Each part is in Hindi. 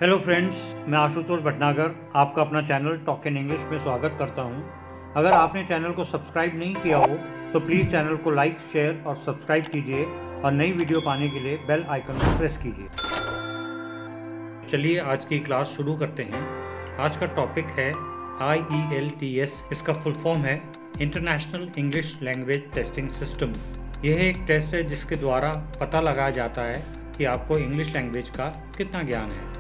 हेलो फ्रेंड्स, मैं आशुतोष भटनागर आपका अपना चैनल टॉक इन इंग्लिश में स्वागत करता हूं। अगर आपने चैनल को सब्सक्राइब नहीं किया हो तो प्लीज़ चैनल को लाइक, शेयर और सब्सक्राइब कीजिए और नई वीडियो पाने के लिए बेल आइकन को प्रेस कीजिए। चलिए आज की क्लास शुरू करते हैं। आज का टॉपिक है IELTS। इसका फुल फॉर्म है international English language testing system. यह एक टेस्ट है जिसके द्वारा पता लगाया जाता है कि आपको इंग्लिश लैंग्वेज का कितना ज्ञान है।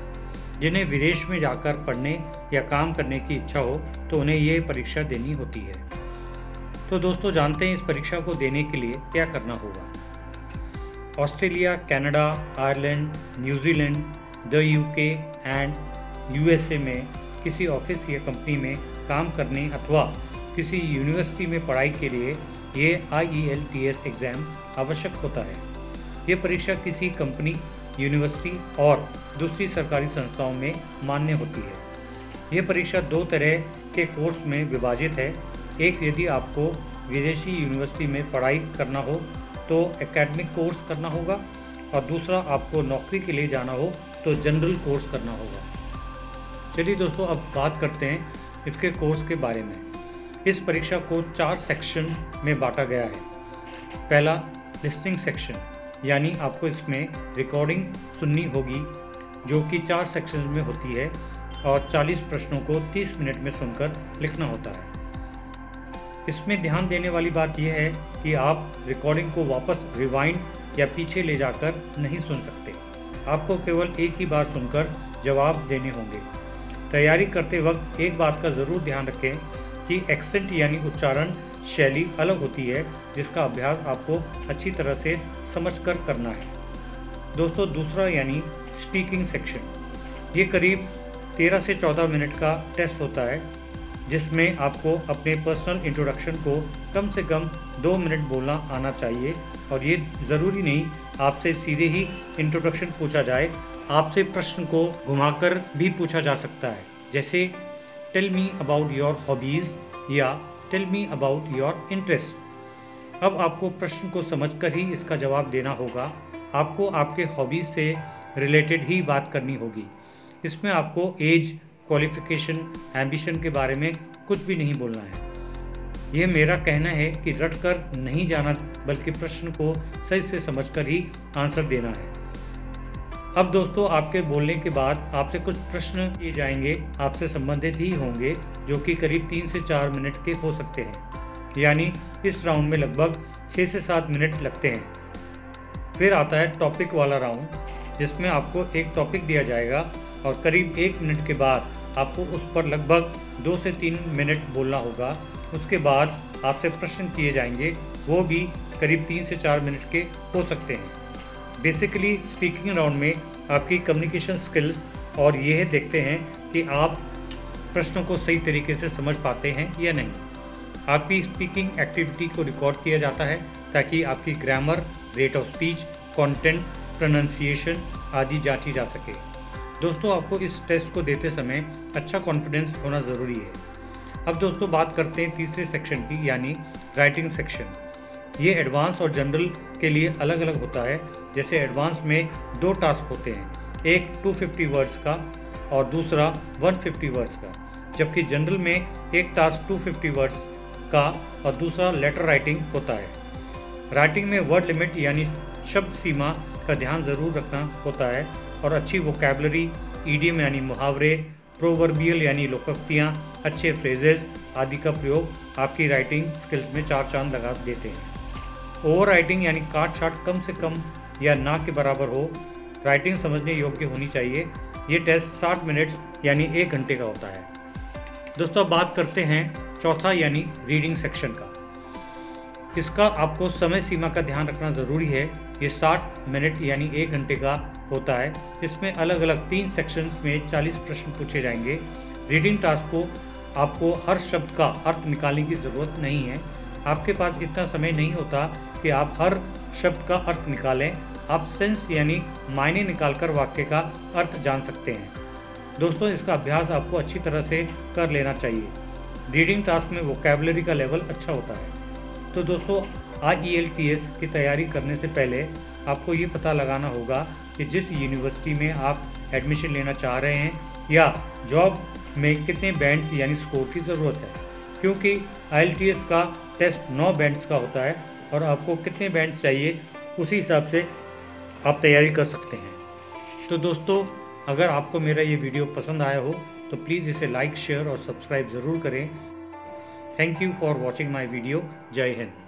जिन्हें विदेश में जाकर पढ़ने या काम करने की इच्छा हो तो उन्हें ये परीक्षा देनी होती है। तो दोस्तों जानते हैं इस परीक्षा को देने के लिए क्या करना होगा। Australia, Canada, Ireland, New Zealand, the UK and USA में किसी ऑफिस या कंपनी में काम करने अथवा किसी यूनिवर्सिटी में पढ़ाई के लिए ये IELTS एग्ज़ाम आवश्यक होता है। ये परीक्षा किसी कंपनी, यूनिवर्सिटी और दूसरी सरकारी संस्थाओं में मान्य होती है। यह परीक्षा दो तरह के कोर्स में विभाजित है। एक, यदि आपको विदेशी यूनिवर्सिटी में पढ़ाई करना हो तो एकेडमिक कोर्स करना होगा, और दूसरा, आपको नौकरी के लिए जाना हो तो जनरल कोर्स करना होगा। चलिए दोस्तों, अब बात करते हैं इसके कोर्स के बारे में। इस परीक्षा को 4 सेक्शन में बांटा गया है। पहला, लिसनिंग सेक्शन, यानी आपको इसमें रिकॉर्डिंग सुननी होगी जो कि 4 सेक्शंस में होती है और 40 प्रश्नों को 30 मिनट में सुनकर लिखना होता है। इसमें ध्यान देने वाली बात यह है कि आप रिकॉर्डिंग को वापस रिवाइंड या पीछे ले जाकर नहीं सुन सकते। आपको केवल एक ही बार सुनकर जवाब देने होंगे। तैयारी करते वक्त एक बात का ज़रूर ध्यान रखें कि एक्सेंट यानी उच्चारण शैली अलग होती है, जिसका अभ्यास आपको अच्छी तरह से समझकर करना है। दोस्तों दूसरा यानी स्पीकिंग सेक्शन, ये करीब 13 से 14 मिनट का टेस्ट होता है, जिसमें आपको अपने पर्सनल इंट्रोडक्शन को कम से कम 2 मिनट बोलना आना चाहिए। और ये ज़रूरी नहीं आपसे सीधे ही इंट्रोडक्शन पूछा जाए, आपसे प्रश्न को घुमाकर भी पूछा जा सकता है। जैसे tell me about your hobbies या tell me about your interest. अब आपको प्रश्न को समझकर ही इसका जवाब देना होगा। आपको आपके हॉबीज़ से रिलेटेड ही बात करनी होगी। इसमें आपको एज, क्वालिफिकेशन, एम्बिशन के बारे में कुछ भी नहीं बोलना है। यह मेरा कहना है कि रट कर नहीं जाना, बल्कि प्रश्न को सही से समझकर ही आंसर देना है। अब दोस्तों, आपके बोलने के बाद आपसे कुछ प्रश्न किए जाएंगे, आपसे संबंधित ही होंगे, जो कि करीब 3 से 4 मिनट के हो सकते हैं। यानी इस राउंड में लगभग 6 से 7 मिनट लगते हैं। फिर आता है टॉपिक वाला राउंड, जिसमें आपको एक टॉपिक दिया जाएगा और करीब 1 मिनट के बाद आपको उस पर लगभग 2 से 3 मिनट बोलना होगा। उसके बाद आपसे प्रश्न किए जाएंगे, वो भी करीब 3 से 4 मिनट के हो सकते हैं। बेसिकली स्पीकिंग राउंड में आपकी कम्युनिकेशन स्किल्स और यह देखते हैं कि आप प्रश्नों को सही तरीके से समझ पाते हैं या नहीं। आपकी स्पीकिंग एक्टिविटी को रिकॉर्ड किया जाता है ताकि आपकी grammar, rate of speech, content, pronunciation आदि जांची जा सके। दोस्तों आपको इस टेस्ट को देते समय अच्छा कॉन्फिडेंस होना ज़रूरी है। अब दोस्तों बात करते हैं तीसरे सेक्शन की, यानी राइटिंग सेक्शन। ये एडवांस और जनरल के लिए अलग अलग होता है। जैसे एडवांस में 2 टास्क होते हैं, एक 250 वर्ड्स का और दूसरा 150 वर्ड्स का, जबकि जनरल में एक टास्क 250 वर्ड्स का और दूसरा लेटर राइटिंग होता है। राइटिंग में वर्ड लिमिट यानी शब्द सीमा का ध्यान ज़रूर रखना होता है और अच्छी वोकैबुलरी, ईडियम यानी मुहावरे, प्रोवर्बियल यानी लोकोक्तियाँ, अच्छे फ्रेजेस आदि का प्रयोग आपकी राइटिंग स्किल्स में 4 चांद लगा देते हैं। ओवर राइटिंग यानी काट छाट कम से कम या ना के बराबर हो, राइटिंग समझने योग्य होनी चाहिए। ये टेस्ट 60 मिनट्स यानी 1 घंटे का होता है। दोस्तों बात करते हैं चौथा यानी रीडिंग सेक्शन का। इसका आपको समय सीमा का ध्यान रखना ज़रूरी है। ये 60 मिनट यानी 1 घंटे का होता है। इसमें अलग अलग 3 सेक्शंस में 40 प्रश्न पूछे जाएंगे। रीडिंग टास्क को आपको हर शब्द का अर्थ निकालने की ज़रूरत नहीं है। आपके पास इतना समय नहीं होता कि आप हर शब्द का अर्थ निकालें। आप सेंस यानी मायने निकालकर वाक्य का अर्थ जान सकते हैं। दोस्तों इसका अभ्यास आपको अच्छी तरह से कर लेना चाहिए। रीडिंग टास्क में वोकैबुलरी का लेवल अच्छा होता है। तो दोस्तों IELTS की तैयारी करने से पहले आपको ये पता लगाना होगा कि जिस यूनिवर्सिटी में आप एडमिशन लेना चाह रहे हैं या जॉब में कितने बैंड्स यानी स्कोर की ज़रूरत है, क्योंकि IELTS का टेस्ट 9 बैंड्स का होता है और आपको कितने बैंड्स चाहिए उसी हिसाब से आप तैयारी कर सकते हैं। तो दोस्तों, अगर आपको मेरा ये वीडियो पसंद आया हो तो प्लीज़ इसे लाइक, शेयर और सब्सक्राइब ज़रूर करें। Thank you for watching my video. जय हिंद।